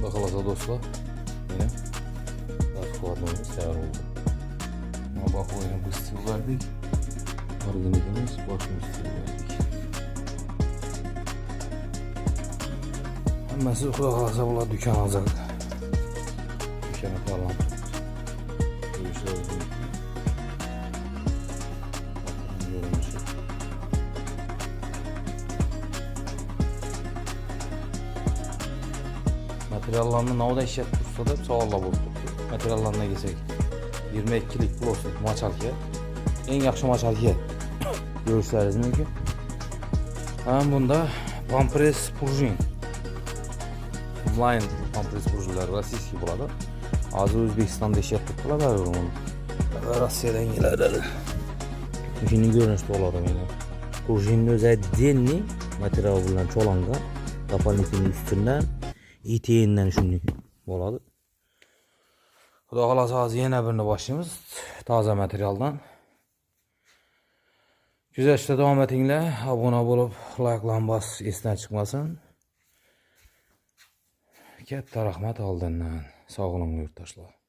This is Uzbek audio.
Xudo xolasa do'stlar, mana tasdiqlarimiz tayyor bo'ldi. Mana bu o'yini biz stil verdik. Organikimiz boshqa stil verdik. Hammasi xudo xolasa bular do'kon azal. Do'kon falan. Materiallarını navda işlep dursa da sağollar bozdu. Materiallarına geçsek 22'lik blosluk maçalki. En yaxşı maçalki görürsünüz mümkün. Hem bunda pampres prujin. Online pampres prujinler Rossiyskiy bo'ladi. Hozir O'zbekistonda ishlab turibdilar uni. Rossiyadan keladi. Shuni ko'rinish bo'ladi mana. Prujinni o'zi denni material bilan cho'langan. Doполнительный üstünden iteğinden shunday bo'ladi. Xudo xolasa hozir yana birini boshlaymiz toza materialdan. Kuzatishda davom etinglar, obuna bo'lib, like'larni bosib esdan chiqmasin. Katta rahmat oldindan. Sog' bo'ling yurtdoshlar.